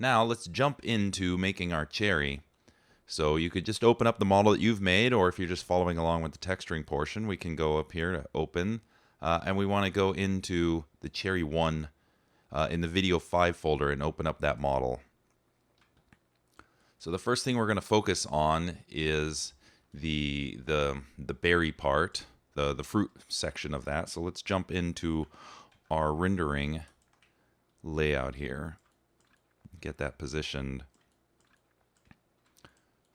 Now let's jump into making our cherry. So you could just open up the model that you've made, or if you're just following along with the texturing portion, we can go up here to open, and we want to go into the cherry 1 in the video 5 folder and open up that model. So the first thing we're going to focus on is the berry part, the fruit section of that. So let's jump into our rendering layout here. Get that positioned.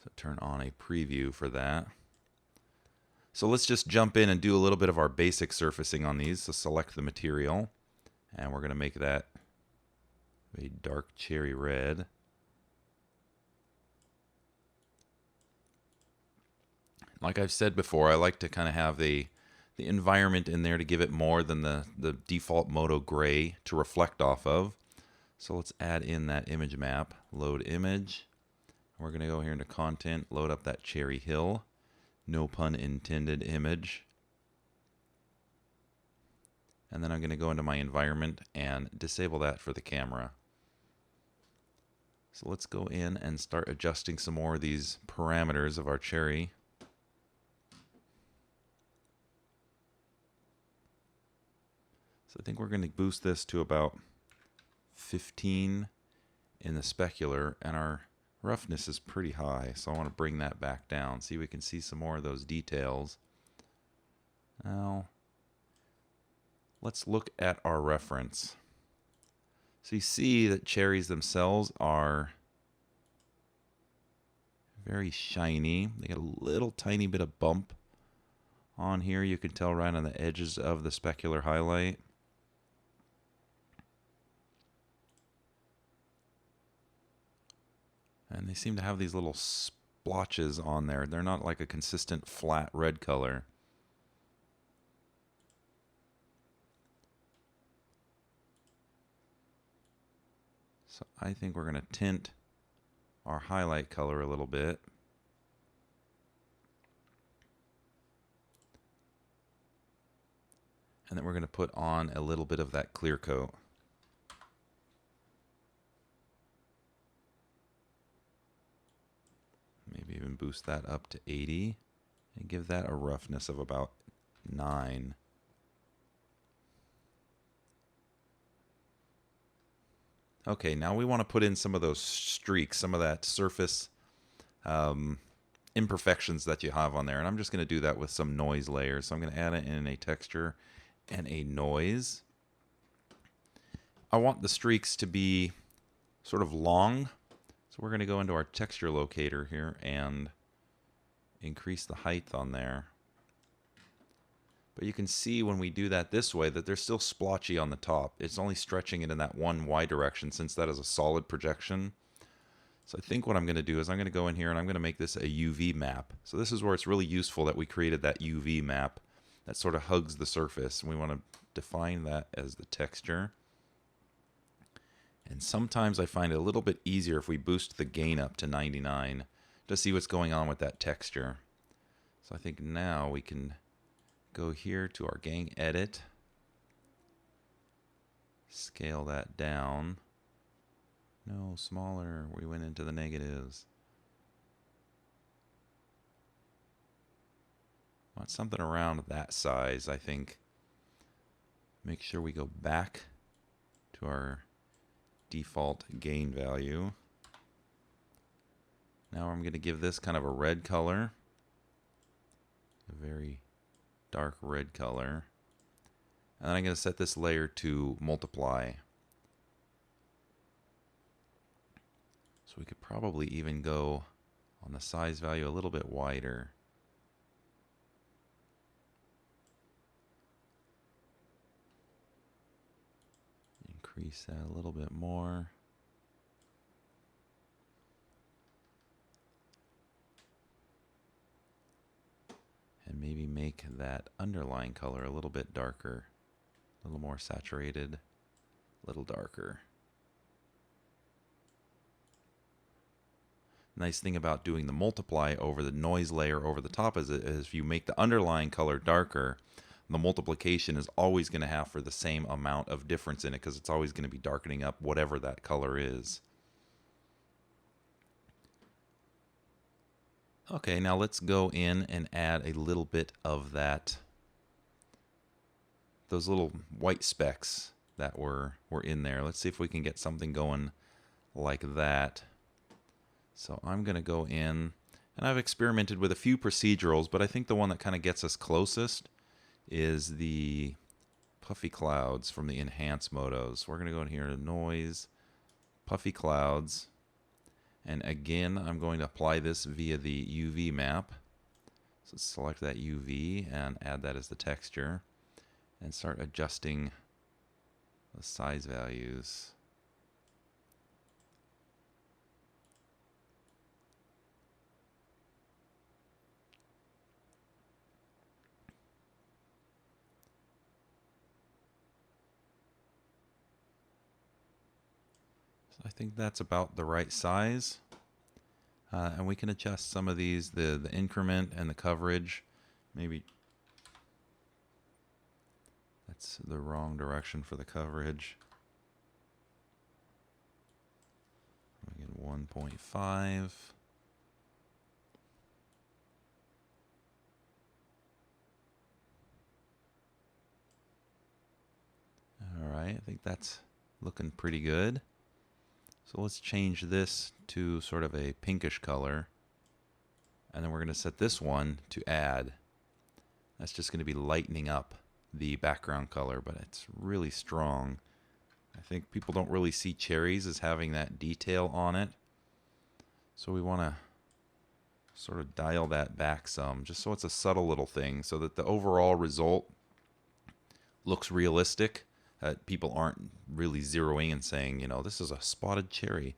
So turn on a preview for that. So let's just jump in and do a little bit of our basic surfacing on these. So select the material, and we're going to make that a dark cherry red. Like I've said before, I like to kind of have the environment in there to give it more than the default Modo gray to reflect off of. So let's add in that image map, load image. We're going to go here into content, load up that cherry hill, no pun intended image. And then I'm going to go into my environment and disable that for the camera. So let's go in and start adjusting some more of these parameters of our cherry. So I think we're going to boost this to about 15 in the specular, and our roughness is pretty high, so I want to bring that back down. See, we can see some more of those details. Now, let's look at our reference. So you see that cherries themselves are very shiny. They got a little tiny bit of bump on here. You can tell right on the edges of the specular highlight. And they seem to have these little splotches on there. They're not like a consistent flat red color. So I think we're going to tint our highlight color a little bit. And then we're going to put on a little bit of that clear coat. Maybe even boost that up to 80 and give that a roughness of about 9. Okay, now we want to put in some of those streaks, some of that surface imperfections that you have on there. And I'm just going to do that with some noise layers. So I'm going to add it in a texture and a noise. I want the streaks to be sort of long. So we're going to go into our texture locator here and increase the height on there. But you can see when we do that this way that they're still splotchy on the top. It's only stretching it in that one Y direction since that is a solid projection. So I think what I'm going to do is I'm going to go in here and I'm going to make this a UV map. So this is where it's really useful that we created that UV map that sort of hugs the surface. And we want to define that as the texture. And sometimes I find it a little bit easier if we boost the gain up to 99 to see what's going on with that texture. So I think now we can go here to our gang edit, scale that down. No, smaller. We went into the negatives. Want something around that size, I think. Make sure we go back to our default gain value. Now I'm going to give this kind of a red color, a very dark red color, and then I'm going to set this layer to multiply. So we could probably even go on the size value a little bit wider. Increase that a little bit more. And maybe make that underlying color a little bit darker, a little more saturated, a little darker. Nice thing about doing the multiply over the noise layer over the top is if you make the underlying color darker, the multiplication is always going to have for the same amount of difference in it because it's always going to be darkening up whatever that color is. Okay, now let's go in and add a little bit of that, those little white specks that were in there. Let's see if we can get something going like that. So I'm going to go in, and I've experimented with a few procedurals, but I think the one that kind of gets us closest is the puffy clouds from the enhance modos. We're going to go in here to noise, puffy clouds, and again I'm going to apply this via the UV map. So select that UV and add that as the texture and start adjusting the size values. I think that's about the right size. And we can adjust some of these, the increment and the coverage. Maybe that's the wrong direction for the coverage. We get 1.5. All right, I think that's looking pretty good. So let's change this to sort of a pinkish color. And then we're going to set this one to add. That's just going to be lightening up the background color, but it's really strong. I think people don't really see cherries as having that detail on it. So we want to sort of dial that back some, just so it's a subtle little thing, so that the overall result looks realistic. People aren't really zeroing and saying, you know, this is a spotted cherry.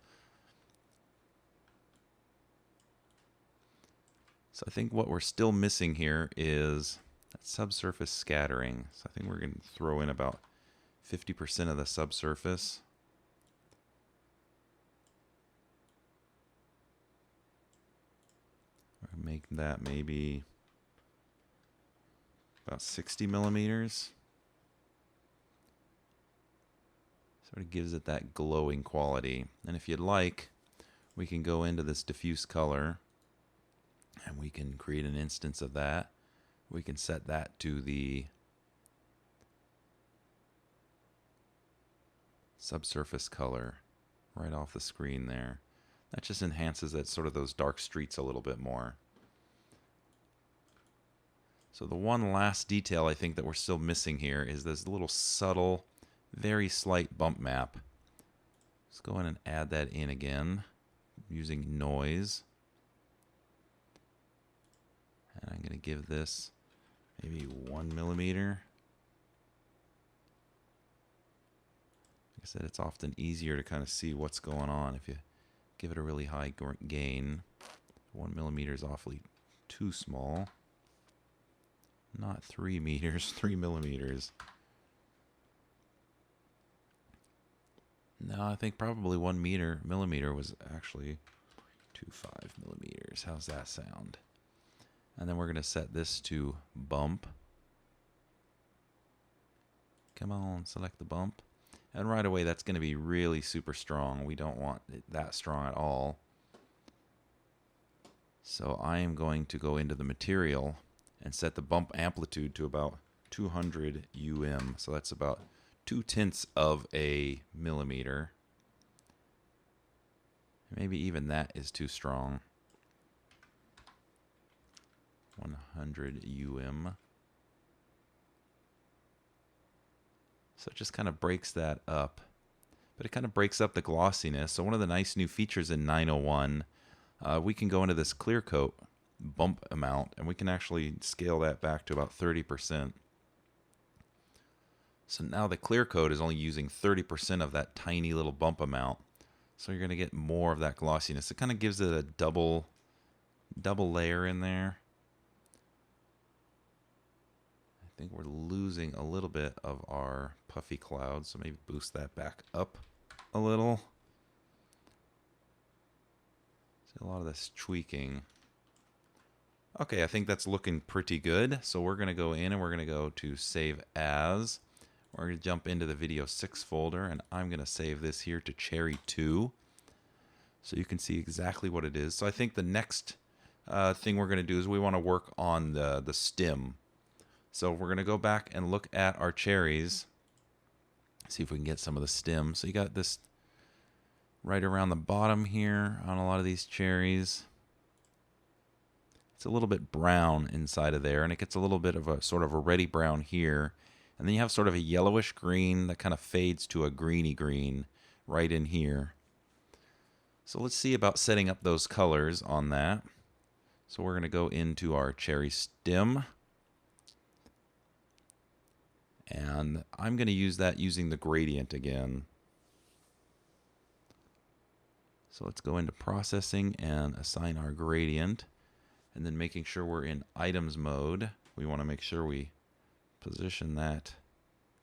So I think what we're still missing here is that subsurface scattering. So I think we're going to throw in about 50% of the subsurface. Make that maybe about 60 millimeters. Sort of gives it that glowing quality. And if you'd like, we can go into this diffuse color and we can create an instance of that. We can set that to the subsurface color right off the screen there. That just enhances that sort of those dark streets a little bit more. So the one last detail I think that we're still missing here is this little subtle, very slight bump map. Let's go in and add that in again using noise. And I'm going to give this maybe 1 millimeter. Like I said, it's often easier to kind of see what's going on if you give it a really high gain. 1 millimeter is awfully too small. Not 3 meters, 3 millimeters. No, I think probably 1 millimeter was actually 2.5 millimeters. How's that sound? And then we're going to set this to bump. Come on, select the bump. And right away, that's going to be really super strong. We don't want it that strong at all. So I am going to go into the material and set the bump amplitude to about 200 So that's about 0.2 of a millimeter. Maybe even that is too strong. 100 So it just kind of breaks that up. But it kind of breaks up the glossiness. So one of the nice new features in 901, we can go into this clear coat bump amount, and we can actually scale that back to about 30%. So now the clear coat is only using 30% of that tiny little bump amount. So you're going to get more of that glossiness. It kind of gives it a double layer in there. I think we're losing a little bit of our puffy cloud, so maybe boost that back up a little. See a lot of this tweaking. Okay, I think that's looking pretty good. So we're going to go in and we're going to go to Save As. We're going to jump into the Video 6 folder, and I'm going to save this here to Cherry 2. So you can see exactly what it is. So I think the next thing we're going to do is we want to work on the stem. So we're going to go back and look at our cherries. See if we can get some of the stem. So you got this right around the bottom here on a lot of these cherries. It's a little bit brown inside of there, and it gets a little bit of a sort of a reddy brown here. And then you have sort of a yellowish green that kind of fades to a greeny green right in here. So let's see about setting up those colors on that. So we're going to go into our cherry stem. And I'm going to use that using the gradient again. So let's go into processing and assign our gradient. And then making sure we're in items mode, we want to make sure we position that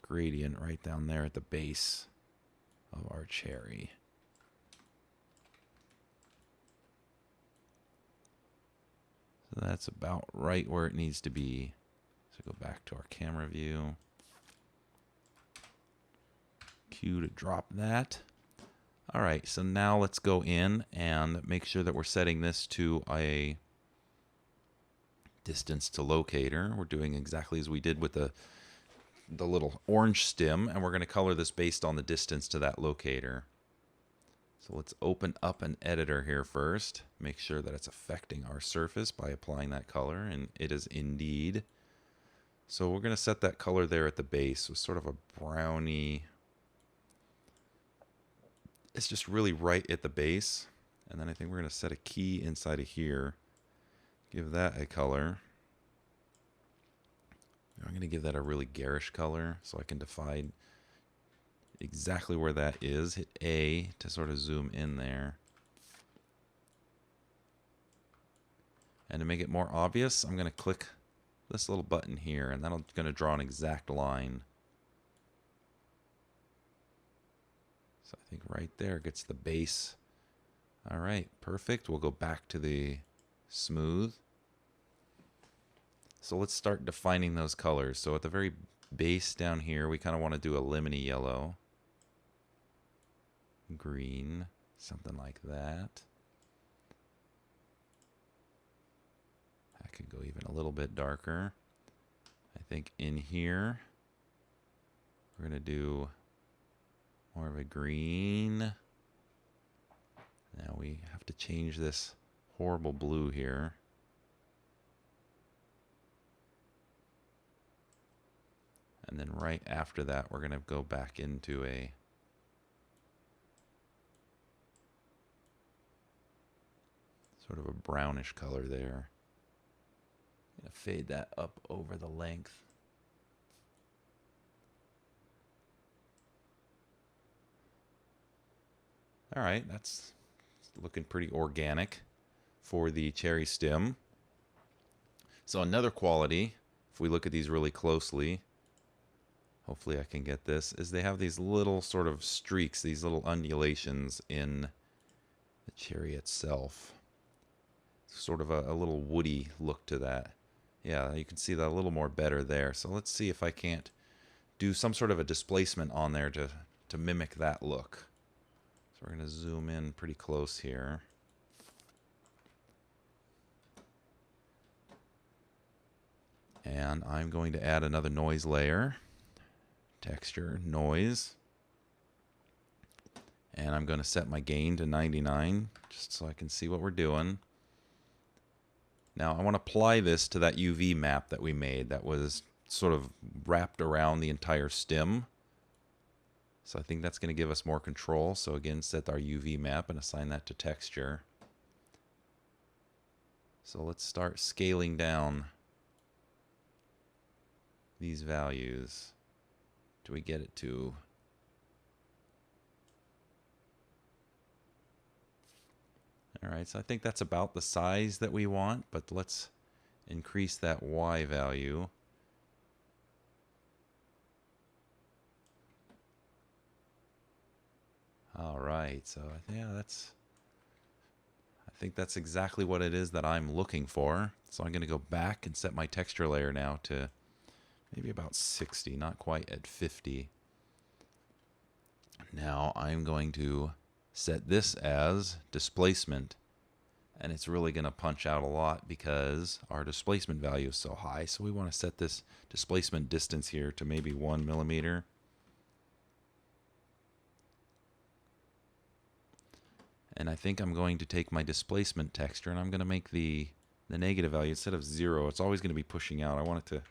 gradient right down there at the base of our cherry. So that's about right where it needs to be. So go back to our camera view. Q to drop that. All right, so now let's go in and make sure that we're setting this to a distance to locator. We're doing exactly as we did with the little orange stem, and we're going to color this based on the distance to that locator. So let's open up an editor here first. Make sure that it's affecting our surface by applying that color, and it is indeed. So we're going to set that color there at the base with sort of a browny. It's just really right at the base. And then I think we're going to set a key inside of here. Give that a color. I'm going to give that a really garish color so I can define exactly where that is. Hit A to sort of zoom in there. And to make it more obvious, I'm going to click this little button here, and that's going to draw an exact line. So I think right there gets the base. All right, perfect. We'll go back to the smooth. So let's start defining those colors. So at the very base down here, we kind of want to do a lemony yellow. Green, something like that. That could go even a little bit darker. I think in here, we're going to do more of a green. Now we have to change this horrible blue here. And then right after that, we're going to go back into a sort of a brownish color there. I'm going to fade that up over the length. All right, that's looking pretty organic for the cherry stem. So another quality, if we look at these really closely, hopefully I can get this, is they have these little sort of streaks, these little undulations in the cherry itself. Sort of a little woody look to that. Yeah, you can see that a little more better there. So let's see if I can't do some sort of a displacement on there to mimic that look. So we're going to zoom in pretty close here. And I'm going to add another noise layer. Texture, noise. And I'm going to set my gain to 99 just so I can see what we're doing. Now I want to apply this to that UV map that we made that was sort of wrapped around the entire stem. So I think that's going to give us more control. So again, set our UV map and assign that to texture. So let's start scaling down these values. Do we get it to? All right, so I think that's about the size that we want, but let's increase that Y value. All right, so yeah, I think that's exactly what it is that I'm looking for. So I'm going to go back and set my texture layer now to maybe about 60, not quite at 50. Now I'm going to set this as displacement, and it's really going to punch out a lot because our displacement value is so high. So we want to set this displacement distance here to maybe 1 millimeter. And I think I'm going to take my displacement texture and I'm going to make the negative value, instead of 0, it's always going to be pushing out. I want it to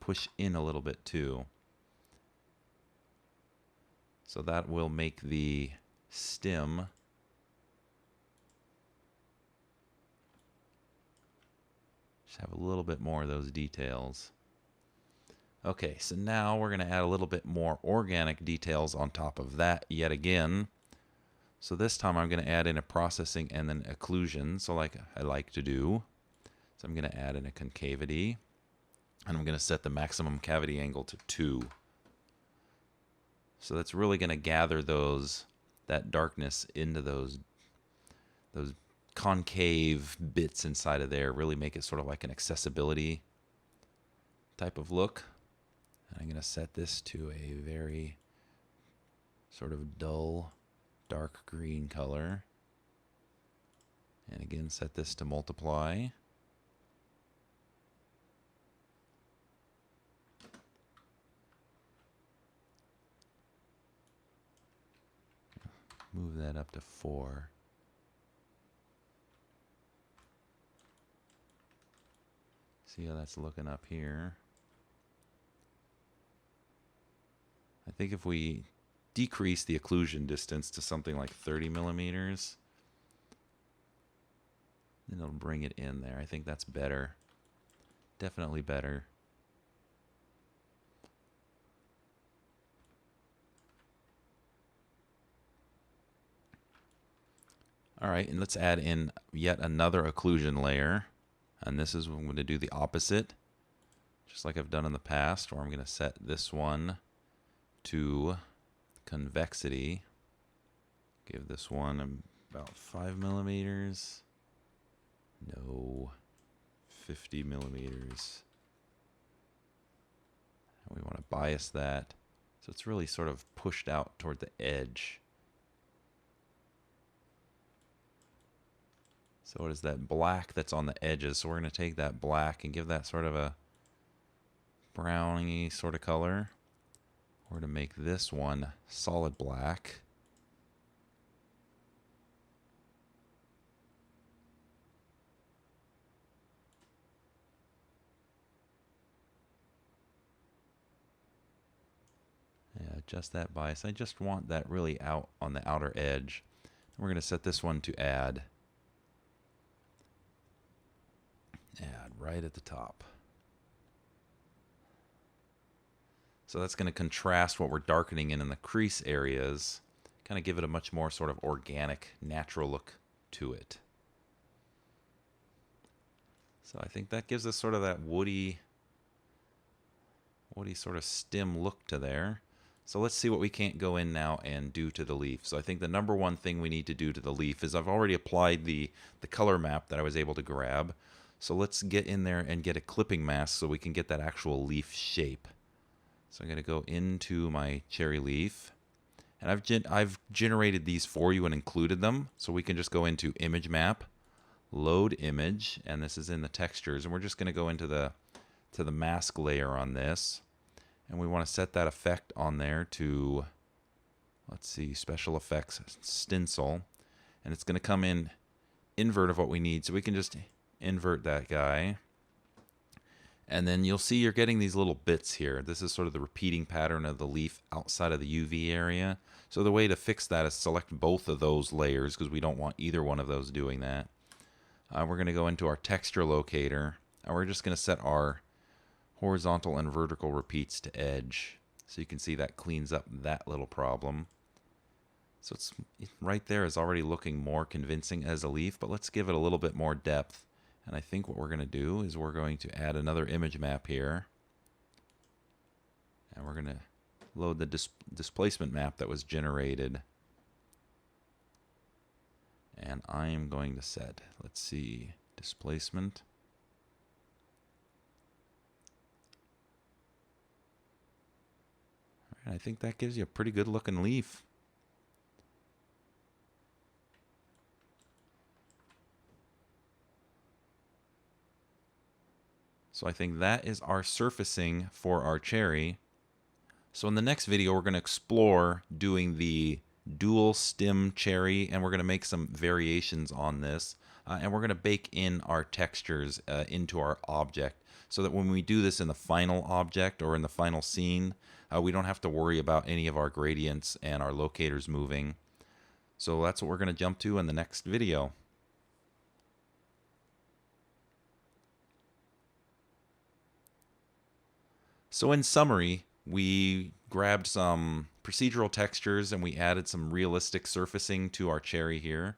push in a little bit too. So that will make the stem just have a little bit more of those details. Okay, so now we're going to add a little bit more organic details on top of that yet again. So this time I'm going to add in a processing and then occlusion, so like I like to do. So I'm going to add in a concavity, and I'm going to set the maximum cavity angle to 2. So that's really going to gather that darkness into those concave bits inside of there, really make it sort of like an accessibility type of look. And I'm going to set this to a very sort of dull dark green color. And again, set this to multiply. Move that up to 4. See how that's looking up here. I think if we decrease the occlusion distance to something like 30 millimeters, then it'll bring it in there. I think that's better. Definitely better. All right, and let's add in yet another occlusion layer. And this is, I'm going to do the opposite, just like I've done in the past, where I'm going to set this one to convexity. Give this one about 5 millimeters. No, 50 millimeters. And we want to bias that so it's really sort of pushed out toward the edge. So what is that black that's on the edges? So we're going to take that black and give that sort of a browny sort of color. We're going to make this one solid black. Yeah, adjust that bias. I just want that really out on the outer edge. And we're going to set this one to add. Add right at the top. So that's going to contrast what we're darkening in the crease areas, kind of give it a much more sort of organic, natural look to it. So I think that gives us sort of that woody sort of stem look to there. So let's see what we can't go in now and do to the leaf. So I think the number one thing we need to do to the leaf is I've already applied the color map that I was able to grab. So let's get in there and get a clipping mask so we can get that actual leaf shape. So I'm going to go into my cherry leaf. And I've generated these for you and included them. So we can just go into image map, load image, and this is in the textures. And we're just going to go into the mask layer on this. And we want to set that effect on there to, let's see, special effects, stencil. And it's going to come in invert of what we need. So we can just invert that guy. And then you'll see you're getting these little bits here. This is sort of the repeating pattern of the leaf outside of the UV area. So the way to fix that is select both of those layers because we don't want either one of those doing that. We're going to go into our texture locator and we're just going to set our horizontal and vertical repeats to edge. So you can see that cleans up that little problem. So it's right there is already looking more convincing as a leaf, but let's give it a little bit more depth. And I think what we're going to do is we're going to add another image map here. And we're going to load the displacement map that was generated. And I am going to set, let's see, displacement. All right, I think that gives you a pretty good looking leaf. So I think that is our surfacing for our cherry. So in the next video, we're going to explore doing the dual stem cherry, and we're going to make some variations on this. And we're going to bake in our textures into our object so that when we do this in the final object or in the final scene, we don't have to worry about any of our gradients and our locators moving. So that's what we're going to jump to in the next video. So in summary, we grabbed some procedural textures and we added some realistic surfacing to our cherry here.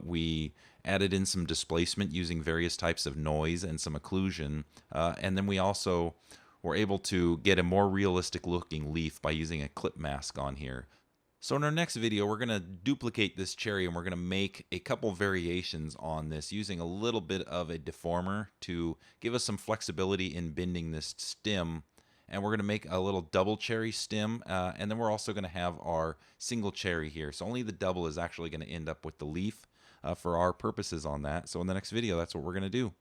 We added in some displacement using various types of noise and some occlusion. And then we also were able to get a more realistic looking leaf by using a clip mask on here. So in our next video, we're going to duplicate this cherry and we're going to make a couple variations on this using a little bit of a deformer to give us some flexibility in bending this stem. And we're going to make a little double cherry stem, and then we're also going to have our single cherry here. So only the double is actually going to end up with the leaf for our purposes on that. So in the next video, that's what we're going to do.